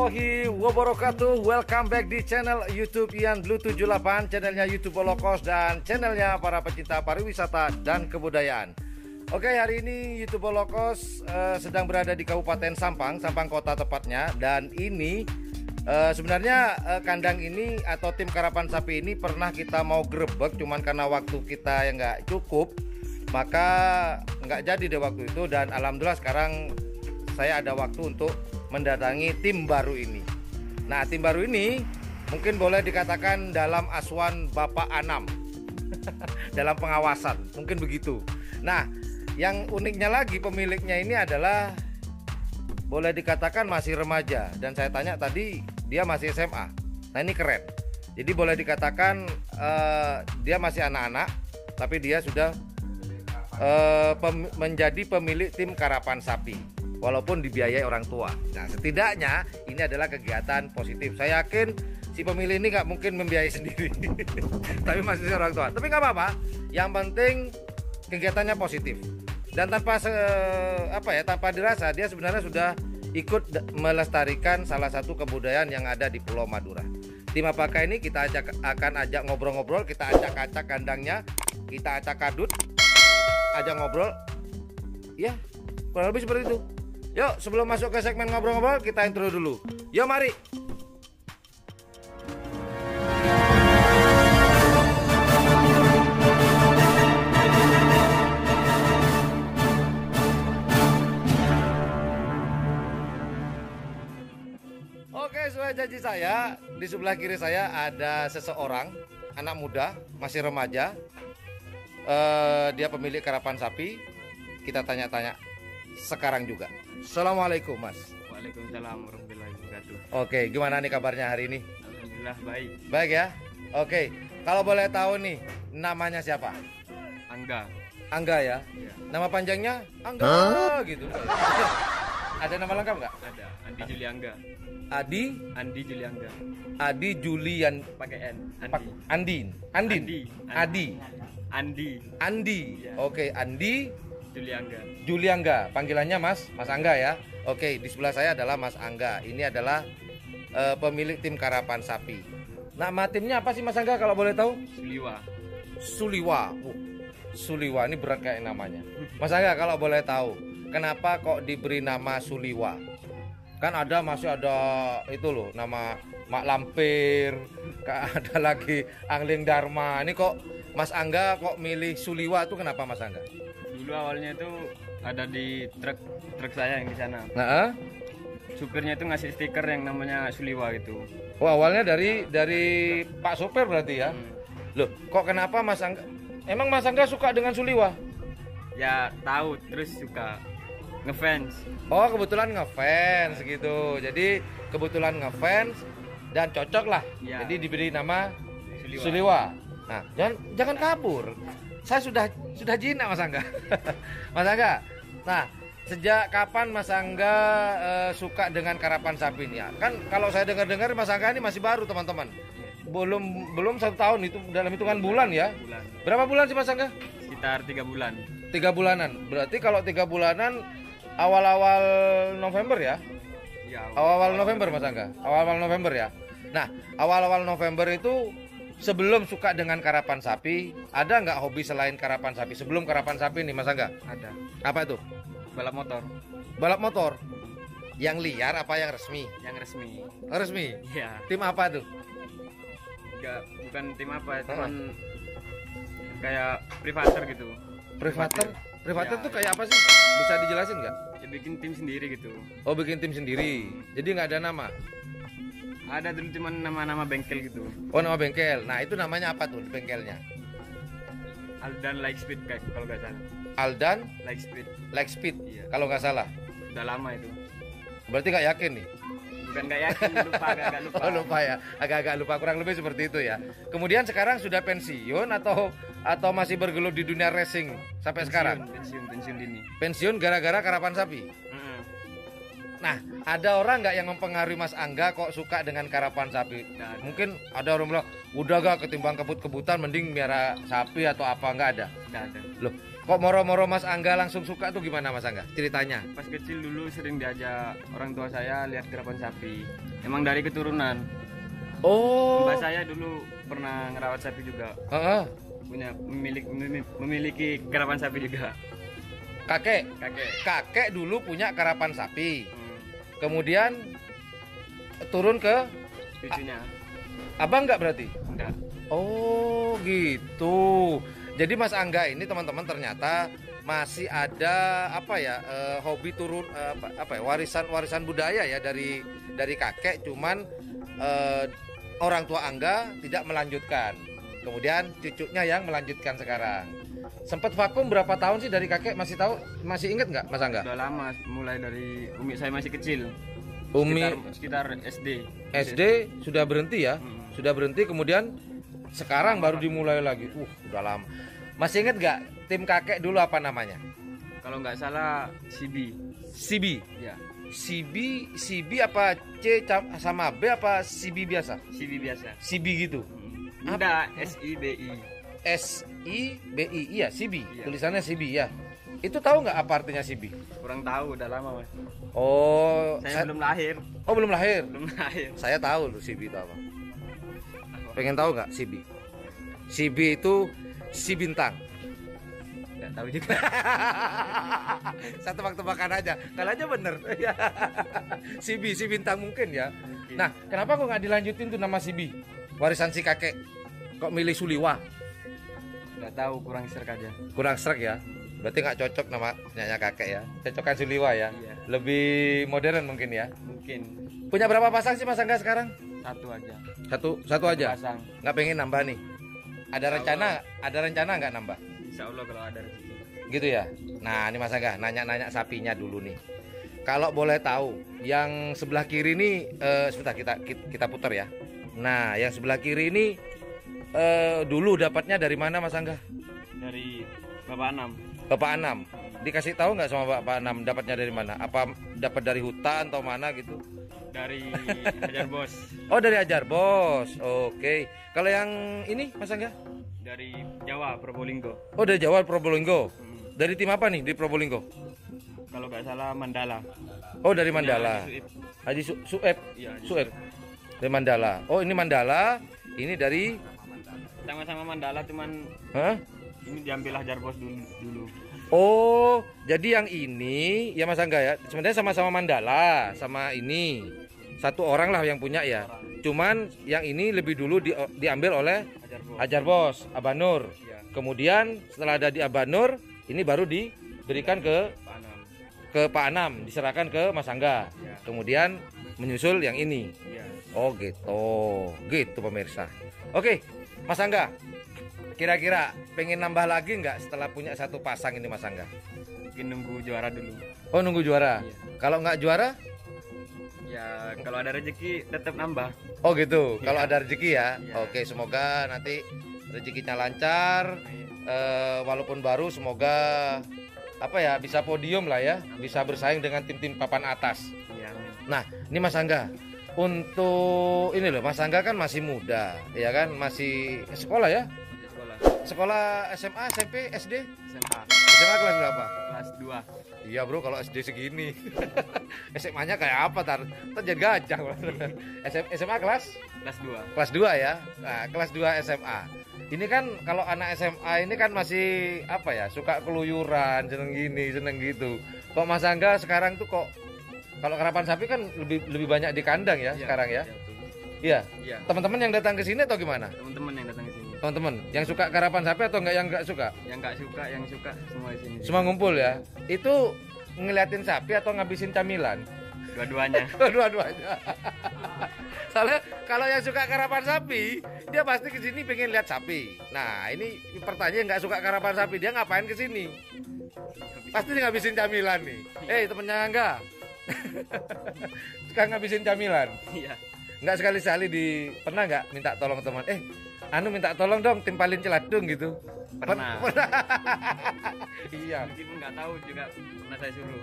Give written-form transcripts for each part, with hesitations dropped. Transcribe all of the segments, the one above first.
warahmatullahi wabarakatuh. Welcome back di channel YouTube Ian Blue 78, channelnya YouTube Bolokos dan channelnya para pecinta pariwisata dan kebudayaan. Oke, hari ini YouTube Bolokos sedang berada di Kabupaten Sampang, Sampang Kota tepatnya. Dan ini sebenarnya kandang ini atau tim karapan sapi ini pernah kita mau grebek, cuman karena waktu kita yang nggak cukup, maka nggak jadi deh waktu itu. Dan alhamdulillah sekarang saya ada waktu untuk mendatangi tim baru ini. Nah, tim baru ini mungkin boleh dikatakan dalam asuhan Bapak Anam dalam pengawasan, mungkin begitu. Nah, yang uniknya lagi pemiliknya ini adalah boleh dikatakan masih remaja. Dan saya tanya tadi dia masih SMA. Nah, ini keren. Jadi boleh dikatakan dia masih anak-anak, tapi dia sudah menjadi pemilik tim karapan sapi, walaupun dibiayai orang tua. Nah, setidaknya ini adalah kegiatan positif. Saya yakin si pemilih ini nggak mungkin membiayai sendiri tapi masih orang tua. Tapi nggak apa-apa, yang penting kegiatannya positif. Dan tanpa tanpa dirasa, dia sebenarnya sudah ikut melestarikan salah satu kebudayaan yang ada di Pulau Madura. Tim apakah ini? Kita akan ajak ngobrol-ngobrol, kita acak-acak kandangnya, kita acak kadut, ajak ngobrol. Ya, kurang lebih seperti itu. Yuk, sebelum masuk ke segmen ngobrol-ngobrol, kita intro dulu. Yuk, mari. Oke, sesuai janji saya, di sebelah kiri saya ada seseorang, anak muda, masih remaja. Dia pemilik karapan sapi. Kita tanya-tanya sekarang juga. Assalamualaikum, Mas. Waalaikumsalam warahmatullahi wabarakatuh. Oke, gimana nih kabarnya hari ini? Alhamdulillah baik. Baik ya. Oke, kalau boleh tahu nih, namanya siapa? Angga. Angga ya. Ya. Nama panjangnya Angga gitu. Ada nama lengkap nggak? Ada Andi Juliangga. Adi Juliangga. Adi Julian Pakai N. Andin. Andi. Ya. Oke, Andi Juliangga. Panggilannya Mas Angga ya. Oke, di sebelah saya adalah Mas Angga. Ini adalah pemilik tim karapan sapi. Nama timnya apa sih Mas Angga kalau boleh tahu? Suliwa. Suliwa ini berat kayak namanya. Mas Angga kalau boleh tahu, kenapa kok diberi nama Suliwa? Kan masih ada itu loh, nama Mak Lampir, ada lagi Angling Dharma. Ini kok Mas Angga kok milih Suliwa itu kenapa Mas Angga? Dulu awalnya itu ada di truk saya yang di sana. Nah, supirnya itu ngasih stiker yang namanya Suliwa gitu. oh, awalnya dari Pak Sopir berarti ya? Loh, kok kenapa Mas Angga? Emang Mas Angga suka dengan Suliwa? Ya tahu, terus suka ngefans. Oh, kebetulan ngefans gitu. Jadi kebetulan ngefans dan cocok lah. Ya. Jadi diberi nama Suliwa. Nah, jangan kabur. Saya sudah jinak Mas Angga. Mas Angga. Nah, sejak kapan Mas Angga suka dengan karapan sapi ini ya? Kan kalau saya dengar-dengar Mas Angga ini masih baru, teman-teman. Belum 1 tahun, itu dalam hitungan bulan ya. Berapa bulan sih Mas Angga? Sekitar 3 bulan. 3 bulanan. Berarti kalau 3 bulanan awal-awal November ya? Ya, Awal-awal November Mas Angga. Awal-awal November ya. Nah, awal-awal November itu sebelum suka dengan karapan sapi, ada nggak hobi selain karapan sapi? Sebelum karapan sapi nih Mas Angga? Ada. Apa itu? Balap motor. Balap motor. Yang liar apa yang resmi? Yang resmi. Resmi. Iya. Tim apa tuh? Bukan tim apa, cuman kayak privater gitu. Privater? Privater Ya. tuh kayak apa sih? Bisa dijelasin nggak? Ya bikin tim sendiri gitu. Oh, bikin tim sendiri. Jadi nggak ada nama? Ada dulu cuman nama-nama bengkel gitu. Oh, nama bengkel. Nah, itu namanya apa tuh bengkelnya? Aldan Like Speed kayak kalau nggak salah. Aldan Like Speed. Iya. Iya. Kalau nggak salah. Udah lama itu. Berarti nggak yakin nih? Bukan nggak yakin, agak lupa. Oh, lupa ya, agak-agak lupa, kurang lebih seperti itu ya. Kemudian sekarang sudah pensiun atau masih bergelut di dunia racing sampai sekarang? Pensiun dini. Pensiun gara-gara karapan sapi. Nah, ada orang nggak yang mempengaruhi Mas Angga kok suka dengan karapan sapi? Nggak ada. Mungkin ada orang bilang, udah gak ketimbang kebut-kebutan mending miara sapi atau apa, nggak ada? Nggak ada. Loh, Kok moro-moro Mas Angga langsung suka tuh gimana Mas Angga? Ceritanya. Pas kecil dulu sering diajak orang tua saya lihat kerapan sapi. Emang dari keturunan. Oh. Mbak saya dulu pernah ngerawat sapi juga. Heeh. Punya memiliki kerapan sapi juga. Kakek Kakek. dulu punya karapan sapi. Hmm. Kemudian turun ke Cucunya. abang nggak berarti? Enggak. Oh gitu. Jadi Mas Angga ini teman-teman ternyata masih ada apa ya hobi turun apa ya warisan budaya ya dari kakek, cuman orang tua Angga tidak melanjutkan. Kemudian cucunya yang melanjutkan sekarang. Sempat vakum berapa tahun sih dari kakek, masih inget nggak Mas Angga? Udah lama, mulai dari umi saya masih kecil. Umi sekitar SD. SD sudah berhenti ya? Sudah berhenti, kemudian sekarang baru dimulai lagi. Udah lama. Masih inget nggak tim kakek dulu apa namanya? Kalau nggak salah CB. CB. Ya. CB apa C sama B apa CB biasa? CB biasa. CB gitu. Enggak, SIBI. SIBI, iya CB. Iya. Tulisannya CB ya. Itu tahu nggak apa artinya CB? Kurang tahu, udah lama Mas. Oh, Saya belum lahir. Oh, belum lahir. Belum lahir. Saya tahu tuh CB itu apa. Pengen tahu nggak CB? CB itu si bintang. Nggak tahu juga. Saya tebak-tebakan aja. Kalau aja bener. Si bintang mungkin ya. Mungkin. Nah, kenapa kok nggak dilanjutin tuh nama si B? Warisan si kakek. Kok milih Suliwa? Nggak tahu, kurang serk aja. Kurang serak ya. Berarti nggak cocok namanya kakek ya. Cocokan Suliwa ya. Iya. Lebih modern mungkin ya. Mungkin Punya berapa pasang sih Mas Angga sekarang? satu aja. Satu aja. Pasang. Nggak pengen nambah nih. Ada rencana nggak nambah? Insya Allah kalau ada rezeki. Gitu ya. Nah, ini Mas Angga nanya-nanya sapinya dulu nih. Kalau boleh tahu, yang sebelah kiri ini sebentar kita putar ya. Nah, yang sebelah kiri ini dulu dapatnya dari mana Mas Angga? Dari Bapak Anam. Bapak Anam. Dikasih tahu nggak sama Bapak Anam dapatnya dari mana? Apa dapat dari hutan atau mana gitu? Dari Hajar Bos. Oh, dari Ajar Bos. Oke. Kalau yang ini Mas Angga? Dari Jawa, Probolinggo. Oh, dari Jawa Probolinggo. Hmm. Dari tim apa nih di Probolinggo? Kalau nggak salah Mandala. Oh, dari Mandala. Haji Suib. Haji Sueb. Iya, Haji Sueb. Dari Mandala. Oh, ini Mandala. Ini dari Sama-sama Mandala, cuman Hah? ini diambil Hajar Bos dulu. Oh, jadi yang ini ya Mas Angga ya. Sebenarnya sama-sama Mandala, sama ini. Satu orang lah yang punya ya. Cuman yang ini lebih dulu diambil oleh Hajar Bos. Hajar Bos, Abanur. Iya. Kemudian setelah ada di Abanur, ini baru diberikan ke Pak Anam. Pak Anam, diserahkan ke Mas Angga. Iya. Kemudian menyusul yang ini. Iya. Oh gitu, gitu pemirsa. Oke, Mas Angga, kira-kira pengen nambah lagi nggak setelah punya satu pasang ini Mas Angga? Mungkin nunggu juara dulu. Oh, nunggu juara. Iya. Kalau nggak juara? Ya kalau ada rezeki tetap nambah. Oh gitu. Iya. Kalau ada rezeki ya. Iya. Oke, semoga nanti rezekinya lancar. Walaupun baru, semoga apa ya bisa podium lah ya, bisa bersaing dengan tim-tim papan atas. Iya. Nah, ini Mas Angga. Untuk ini loh, Mas Angga kan masih muda, ya kan? Masih sekolah ya? Sekolah. Sekolah SMA, SMP, SD? SMA SMA kelas berapa? kelas 2. Iya bro, kalau SD segini SMA-nya kayak apa tar jadi gajah. SMA kelas? Kelas 2. Kelas 2 ya. Nah, kelas 2 SMA. Ini kan kalau anak SMA ini kan masih apa ya, suka keluyuran, seneng gini, seneng gitu. Kok Mas Angga sekarang tuh kok kalau karapan sapi kan lebih banyak di kandang ya, sekarang ya? Iya. Iya. Teman-teman yang datang ke sini atau gimana? Teman-teman yang datang ke sini. Teman-teman yang suka karapan sapi atau enggak yang enggak suka? Yang nggak suka, yang suka semua di sini. Semua ngumpul ya. Itu ngeliatin sapi atau ngabisin camilan? Dua-duanya. Dua-duanya. Soalnya kalau yang suka karapan sapi, dia pasti ke sini pengen lihat sapi. Nah, ini pertanyaan nggak suka karapan sapi, dia ngapain ke sini? Pasti dia ngabisin camilan nih. Temennya enggak? Suka ngabisin camilan. Iya. Nggak sekali-sekali pernah nggak minta tolong teman? Minta tolong dong timpalin celadung gitu. Pernah. Iya. Meskipun nggak tahu juga pernah saya suruh.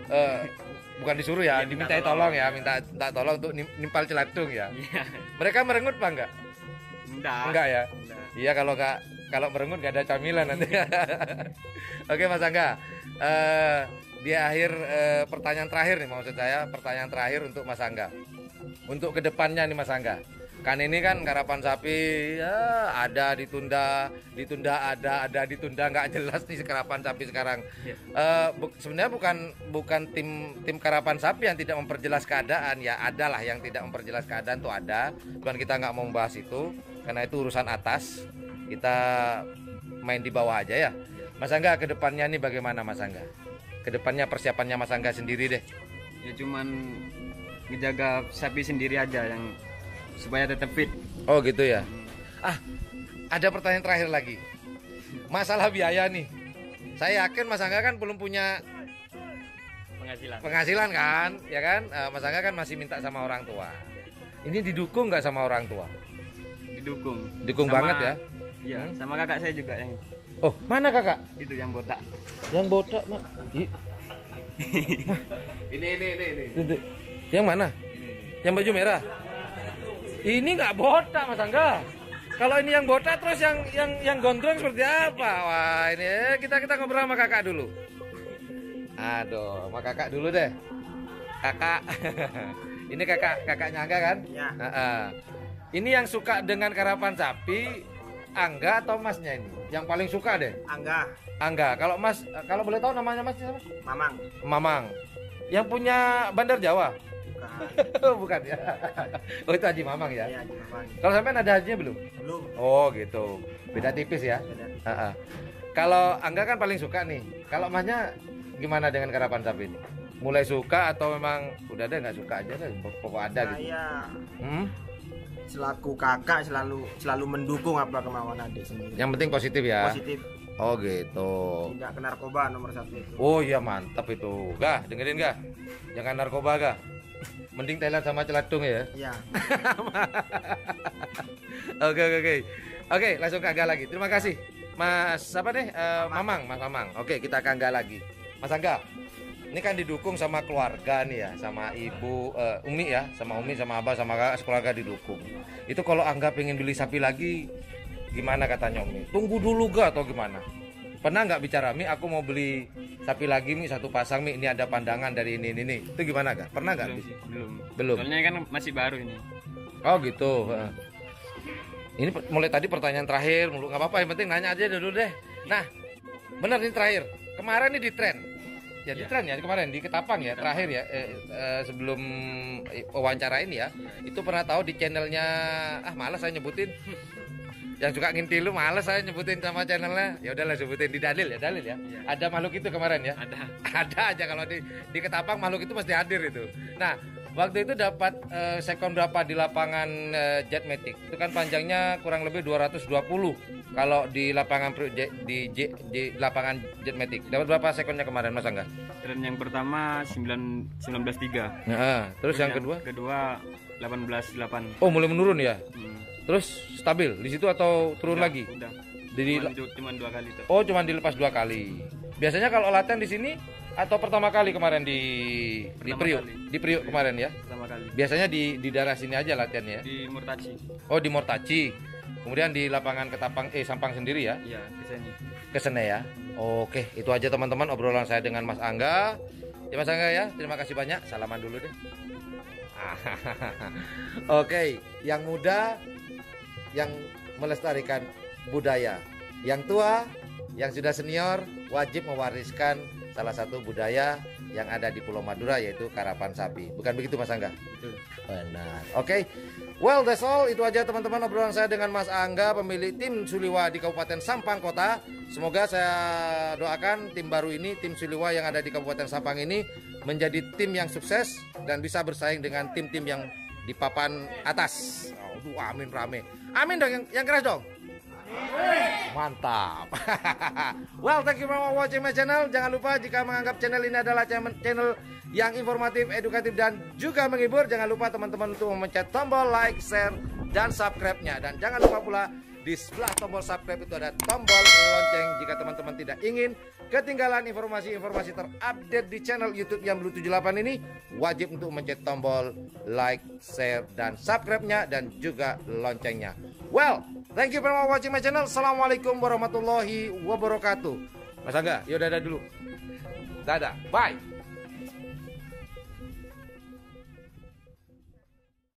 Bukan disuruh ya, Iya, minta dimintai tolong. tolong ya, minta tolong untuk nimpal celadung ya. Iya. Mereka merengut apa enggak? Enggak. Enggak ya. Enggak. Iya, kalau nggak Kalau merengut nggak ada camilan nanti. Oke Mas Angga, di akhir pertanyaan terakhir nih, maksud saya pertanyaan terakhir untuk Mas Angga. Untuk kedepannya nih Mas Angga, kan ini kan karapan sapi ya, ada ditunda ada ditunda, nggak jelas nih karapan sapi sekarang. Sebenarnya bukan tim karapan sapi yang tidak memperjelas keadaan, ya ada lah yang tidak memperjelas keadaan tuh ada, cuman kita nggak mau membahas itu karena itu urusan atas, kita main di bawah aja ya. Mas Angga kedepannya nih bagaimana Mas Angga? Kedepannya persiapannya Mas Angga sendiri deh. Ya cuman ngejaga sapi sendiri aja yang supaya tetap fit. Oh gitu ya. Ada pertanyaan terakhir lagi. Masalah biaya nih. Saya yakin Mas Angga kan belum punya penghasilan kan, ya kan? Mas Angga kan masih minta sama orang tua. Ini didukung nggak sama orang tua? Didukung banget ya? Iya, sama kakak saya juga yang. Oh, mana kakak? Itu yang botak. Yang botak, Mak. Ini. Yang mana? Yang baju merah. Ini nggak botak Mas Angga. Kalau ini yang botak terus yang gondrong seperti apa? Wah, ini kita ngobrol sama kakak dulu. Aduh, sama kakak dulu deh. Kakak. Ini kakaknya Angga kan? Ya. Ini yang suka dengan karapan sapi Angga atau Masnya ini? Yang paling suka deh. Angga. Kalau Mas, kalau boleh tahu namanya Mas siapa? Mamang. Yang punya Bandar Jawa? Bukan ya. Oh itu Haji Mamang ya? Iya, Haji Mamang. Kalau sampean ada hajinya belum? Belum. Oh gitu. Beda tipis ya? Beda. Kalau Angga kan paling suka nih. Kalau Masnya gimana dengan karapan sapi ini? Mulai suka atau memang udah deh nggak suka aja deh, pokok ada gitu? Saya selaku kakak selalu mendukung apa kemauan adik sendiri. Yang penting positif ya? Positif. Oh gitu. Tidak ke narkoba nomor 1 itu. Oh iya mantap itu. Gah, dengerin gah. Jangan narkoba gah. Mending Thailand sama celadung ya. Iya. Oke, langsung ke Angga lagi. Terima kasih. Mas apa deh? Mas Mamang. Oke, kita ke Angga lagi. Mas Angga. Ini kan didukung sama keluarga nih ya, sama ibu Umi ya, sama Umi, sama Abah, sama kakak, keluarga didukung. Itu kalau Angga pengen beli sapi lagi, gimana katanya Umi? Tunggu dulu gak atau gimana? Pernah nggak bicara Mi, aku mau beli sapi lagi Mi, satu pasang Mi, ini ada pandangan dari ini. Itu gimana gak? Pernah nggak? Belum. Soalnya kan masih baru ini. Oh gitu. Ini mulai tadi pertanyaan terakhir, mulu nggak apa-apa, yang penting nanya aja dulu deh. Nah, bener ini terakhir. Kemarin ini di tren. Ya di tren ya kemarin di Ketapang ya terakhir ya sebelum wawancara ini ya. Itu pernah tahu di channelnya malas saya nyebutin. Yang suka ngintil lu males saya nyebutin sama channelnya. Ya udahlah sebutin di dalil ya. Ada makhluk itu kemarin ya. Ada aja kalau di Ketapang makhluk itu pasti hadir itu. Nah, waktu itu dapat sekon berapa di lapangan Jetmatic. Itu kan panjangnya kurang lebih 220. Kalau di lapangan di lapangan Jetmatic. Dapat berapa sekonnya kemarin Mas Angga? Tren yang pertama 19.3. Nah, terus yang kedua? Kedua 18.8. Oh, mulai menurun ya? Terus stabil di situ atau turun lagi? Udah. Cuma 2 kali tuh. Oh, cuma dilepas 2 kali. Biasanya kalau latihan di sini atau pertama kali kemarin di Priuk kemarin ya? Pertama kali. Biasanya di daerah sini aja latihannya ya? Di Murtaci. Oh, di Murtaci. Kemudian di lapangan Ketapang Sampang sendiri ya? Iya, ke sana ya. Oke, itu aja teman-teman obrolan saya dengan Mas Angga. Ya Mas Angga ya, terima kasih banyak. Salaman dulu deh. Oke, yang muda yang melestarikan budaya, yang tua, yang sudah senior wajib mewariskan salah satu budaya yang ada di Pulau Madura, yaitu karapan sapi. Bukan begitu Mas Angga? Betul. Benar. Oke. Well, that's all. Itu aja teman-teman obrolan saya dengan Mas Angga, pemilik tim Suliwa di Kabupaten Sampang Kota. Semoga saya doakan tim baru ini, tim Suliwa yang ada di Kabupaten Sampang ini menjadi tim yang sukses dan bisa bersaing dengan tim-tim yang di papan atas. Amin rame. Amin dong, yang keras dong. Mantap. Well, thank you for watching my channel. Jangan lupa jika menganggap channel ini adalah channel yang informatif, edukatif, dan juga menghibur, jangan lupa teman-teman untuk memencet tombol like, share, dan subscribe-nya. Dan jangan lupa pula di sebelah tombol subscribe itu ada tombol lonceng jika teman-teman tidak ingin ketinggalan informasi-informasi terupdate di channel YouTube yang Blue 78 ini. Wajib untuk mencet tombol like, share, dan subscribe-nya dan juga loncengnya. Well, Thank you for watching my channel. Assalamualaikum warahmatullahi wabarakatuh. Mas Angga, yuk dadah dulu. Dadah, bye.